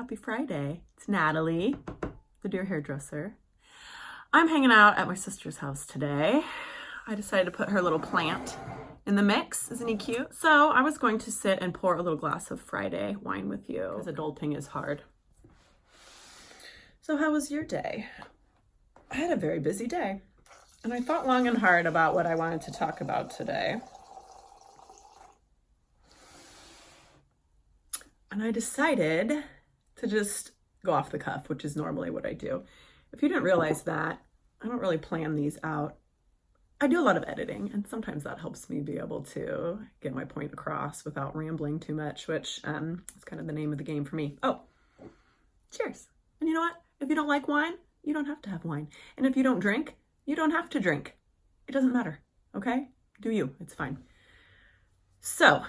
Happy Friday. It's Natalie, the Dear Hairdresser. I'm hanging out at my sister's house today. I decided to put her little plant in the mix. Isn't he cute? So I was going to sit and pour a little glass of Friday wine with you because adulting is hard. So how was your day? I had a very busy day and I thought long and hard about what I wanted to talk about today. And I decided to just go off the cuff, which is normally what I do. If you didn't realize that, I don't really plan these out. I do a lot of editing, and sometimes that helps me be able to get my point across without rambling too much, which is kind of the name of the game for me. Oh, cheers. And you know what? If you don't like wine, you don't have to have wine. And if you don't drink, you don't have to drink. It doesn't matter, okay? Do you, it's fine. So,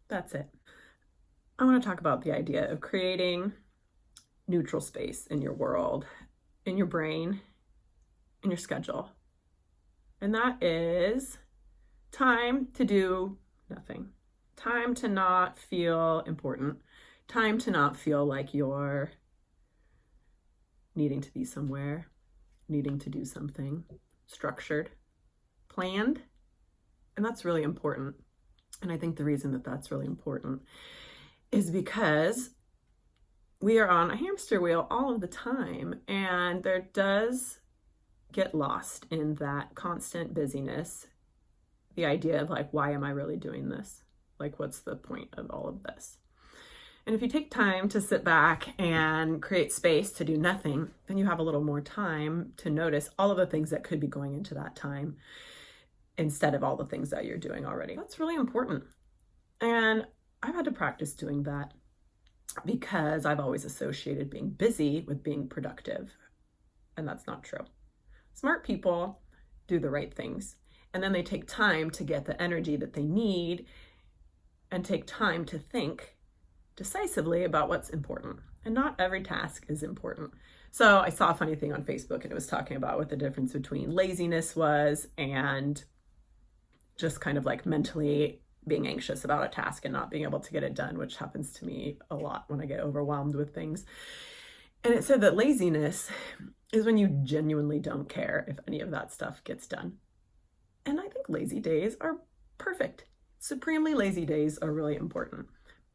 that's it. I want to talk about the idea of creating neutral space in your world, in your brain, in your schedule. And that is time to do nothing. Time to not feel important. Time to not feel like you're needing to be somewhere, needing to do something structured, planned. And that's really important. And I think the reason that that's really important is because we are on a hamster wheel all of the time, and there does get lost in that constant busyness, the idea of like, why am I really doing this? Like, what's the point of all of this? And if you take time to sit back and create space to do nothing, then you have a little more time to notice all of the things that could be going into that time instead of all the things that you're doing already. That's really important. And I've had to practice doing that because I've always associated being busy with being productive. And that's not true. Smart people do the right things, and then they take time to get the energy that they need and take time to think decisively about what's important. And not every task is important. So I saw a funny thing on Facebook, and it was talking about what the difference between laziness was and just kind of like mentally being anxious about a task and not being able to get it done, which happens to me a lot when I get overwhelmed with things. And it said that laziness is when you genuinely don't care if any of that stuff gets done. And I think lazy days are perfect. Supremely lazy days are really important.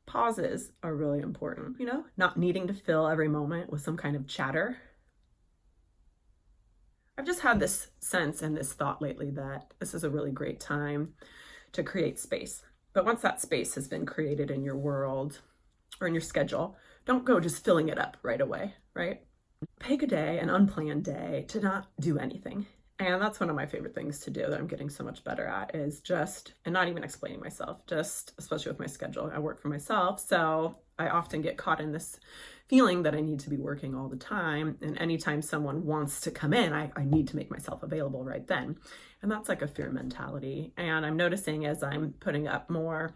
Pauses are really important, you know, not needing to fill every moment with some kind of chatter. I've just had this sense and this thought lately that this is a really great time to create space. But once that space has been created in your world or in your schedule, don't go just filling it up right away, right? Pick a day, an unplanned day, to not do anything. And that's one of my favorite things to do that I'm getting so much better at, is just, and not even explaining myself, just, especially with my schedule. I work for myself, so I often get caught in this feeling that I need to be working all the time. And anytime someone wants to come in, I need to make myself available right then. And that's like a fear mentality. And I'm noticing as I'm putting up more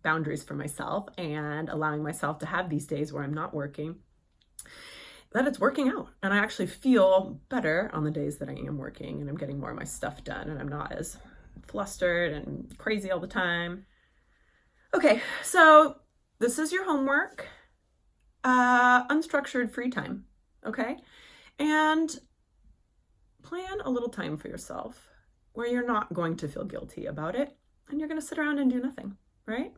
boundaries for myself and allowing myself to have these days where I'm not working, that it's working out. And I actually feel better on the days that I am working, and I'm getting more of my stuff done, and I'm not as flustered and crazy all the time. Okay, so this is your homework. Unstructured free time, okay? And plan a little time for yourself where you're not going to feel guilty about it, and you're gonna sit around and do nothing, right?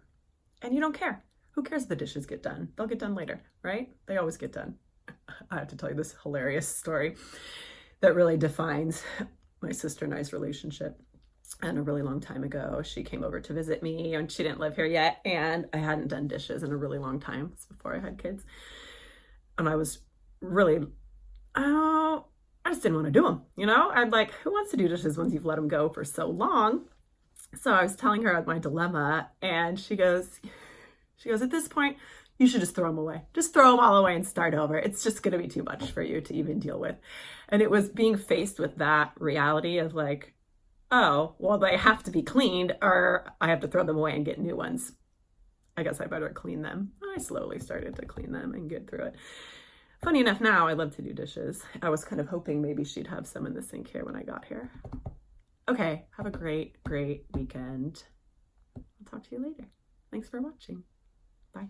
And you don't care. Who cares if the dishes get done? They'll get done later, right? They always get done. I have to tell you this hilarious story that really defines my sister and I's relationship. And a really long time ago, she came over to visit me, and she didn't live here yet, and I hadn't done dishes in a really long time. It's before I had kids. And I was really, I just didn't want to do them, you know? I'm like, who wants to do dishes once you've let them go for so long? So I was telling her my dilemma, and she goes, at this point, you should just throw them away. Just throw them all away and start over. It's just going to be too much for you to even deal with. And it was being faced with that reality of like, oh, well, they have to be cleaned, or I have to throw them away and get new ones. I guess I better clean them. I slowly started to clean them and get through it. Funny enough, now I love to do dishes. I was kind of hoping maybe she'd have some in the sink here when I got here. Okay, have a great, great weekend. talk to you later. Thanks for watching. Bye.